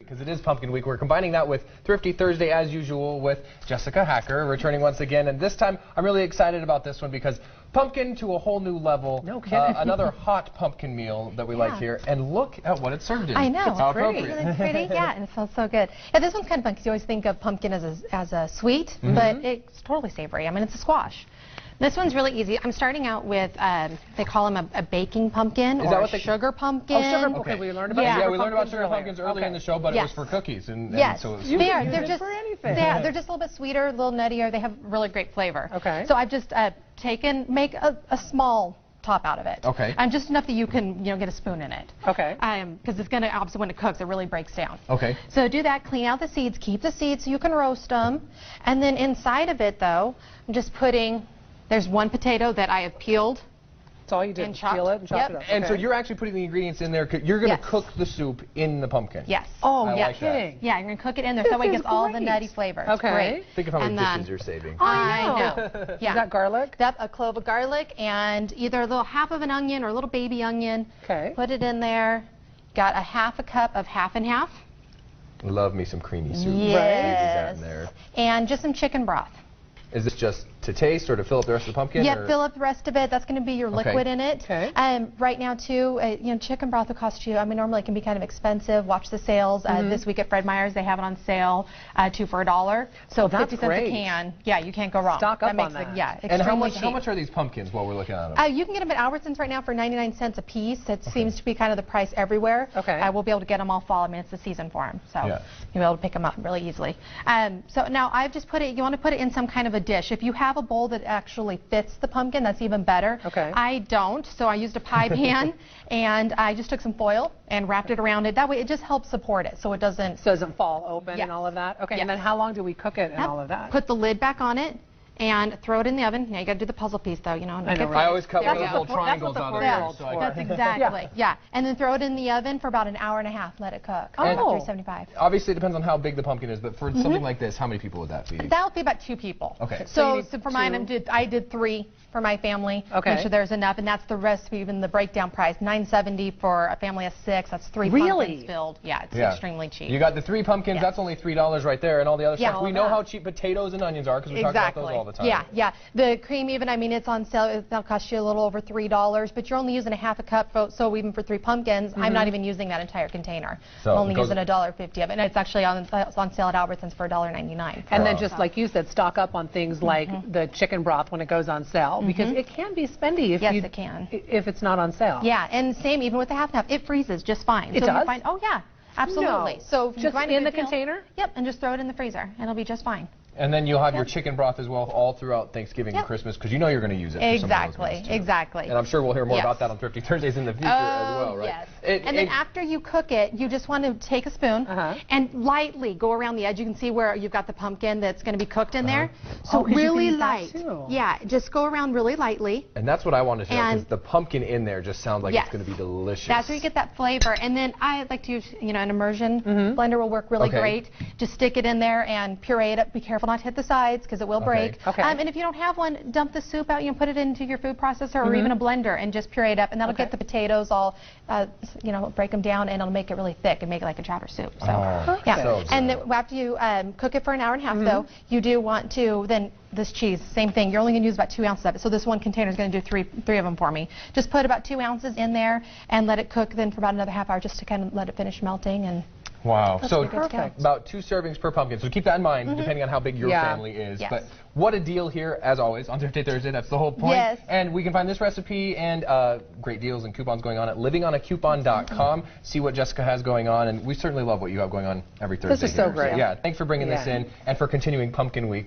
because it is Pumpkin Week. We're combining that with Thrifty Thursday, as usual, with Jessica Hacker returning once again. And this time, I'm really excited about this one because pumpkin to a whole new level. No kidding. Another hot pumpkin meal that we like here. And look at what it's served in. I know. How pretty. appropriate. It's pretty, yeah, and it smells so good. Yeah, this one's kind of fun because you always think of pumpkin as a sweet, but it's totally savory. I mean, it's a squash. This one's really easy. I'm starting out with, they call them a baking pumpkin or a sugar pumpkin. Oh, sugar pumpkin. Okay, we learned about Yeah, we learned about sugar pumpkins earlier in the show, but it was for cookies. And so it was they're just for anything. They're just a little bit sweeter, a little nuttier. They have really great flavor. Okay. So I've just make a small top out of it. Okay. Just enough that you can get a spoon in it. Okay. Because it's going to, obviously when it cooks, it really breaks down. Okay. So do that, clean out the seeds, keep the seeds so you can roast them. And then inside of it, though, I'm just putting, there's one potato that I have peeled. That's all you did, And chopped. peel it and chop it up. And so Okay. you're actually putting the ingredients in there. You're going to cook the soup in the pumpkin. Yes. Oh, I yeah, like that. kidding. Yeah, you're going to cook it in there so that way it This gets is all the great. nutty flavor. It's Okay. great. Think of how many And dishes you're saving. I know. Yeah. Is that garlic? Yep, a clove of garlic and either a little half of an onion or a little baby onion. Okay. Put it in there. Got a half a cup of half and half. Love me some creamy soup. Yes. That in there. And just some chicken broth. Is this just to taste or to fill up the rest of the pumpkin? Yeah, or? fill up the rest of it. That's going to be your liquid in it. Okay. Right now, too, chicken broth will cost you, normally it can be kind of expensive. Watch the sales. This week at Fred Meyer's, they have it on sale, 2 for $1. So that's 50 cents great. a can. Yeah, you can't go wrong. Stock up makes on that. Yeah, And extremely how cheap. much are these pumpkins while we're looking at them? You can get them at Albertsons right now for 99 cents a piece. It seems to be kind of the price everywhere. Okay. We'll be able to get them all fall. I mean, it's the season for them. So Yeah. you'll be able to pick them up really easily. So now I've just put it, you want to put it in some kind of a dish. If you have a bowl that actually fits the pumpkin, that's even better. Okay. I don't, so I used a pie pan and I just took some foil and wrapped it around it. That way it just helps support it so it doesn't fall open Yes. and all of that? Okay, Yes. and then how long do we cook it and all of that? Put the lid back on it and throw it in the oven. Now you got to do the puzzle piece though, I know, make it right? I always cut There one of you those go. little triangles That's out what of the there. 4-year-olds So I for. can- That's exactly, yeah. And then throw it in the oven for about an hour and a half. Let it cook. Oh. About 375. Obviously, it depends on how big the pumpkin is, but for something like this, how many people would that feed? That'll be about 2 people. Okay. So you So, need for mine, 2. I did 3 for my family. Okay. Make sure there's enough, and that's the recipe, even the breakdown price. $9.70 for a family of 6. That's 3 Really? pumpkins filled. Yeah, it's Yeah. extremely cheap. You got the 3 pumpkins, Yes. that's only $3 right there, and all the other Yeah, stuff. all We of know that. how cheap potatoes and onions are because we talk about those all the time. Yeah, yeah. The cream, even, I mean, it's on sale. That'll cost you a little over $3, but you're only using a half a cup. So even for 3 pumpkins, I'm not even using that entire container. So I'm only it goes- using $1.50 of it, and it's actually on sale at Albertsons for $1.99. And then just like you said, stock up on things like the chicken broth when it goes on sale because it can be spendy if Yes, you it can. if it's not on sale. Yeah, and same even with the half and half. It freezes just fine. It so does? You find, oh yeah, absolutely. No. So if you Just find a in good the deal- container? Yep, and just throw it in the freezer, and it'll be just fine. And then you'll have your chicken broth as well all throughout Thanksgiving and Yep. Christmas because you know you're going to use it. For some of those Exactly, meals, too. exactly. And I'm sure we'll hear more Yes. about that on Thrifty Thursdays in the future as well, right? Yes. It- And then it- after you cook it, you just want to take a spoon and lightly go around the edge. You can see where you've got the pumpkin that's going to be cooked in there. So Oh, 'cause you can really use that light. too. Yeah, just go around really lightly. And that's what I wanted to know because And- the pumpkin in there just sounds like Yes. it's going to be delicious. That's where you get that flavor. And then I like to use, an immersion blender will work really Okay. great. Just stick it in there and puree it up. Be careful not to hit the sides because it will break. Okay. And if you don't have one, dump the soup out. You can put it into your food processor or even a blender and just puree it up. And that'll get the potatoes all, break them down and it'll make it really thick and make it like a chowder soup. So, Oh, yeah. so And good. then after you cook it for an hour and a half, though, you do want to then. This cheese, same thing. You're only going to use about 2 ounces of it. So this one container is going to do three of them for me. Just put about 2 ounces in there and let it cook then for about another half hour just to kind of let it finish melting. And Wow. So good to go. about 2 servings per pumpkin. So keep that in mind depending on how big your family is. Yes. But what a deal here, as always, on Thrifty Thursday. That's the whole point. Yes. And we can find this recipe and great deals and coupons going on at livingonacoupon.com. See what Jessica has going on. And we certainly love what you have going on every Thursday. This is so here. great. Yeah. Thanks for bringing this Yeah. in and for continuing Pumpkin Week.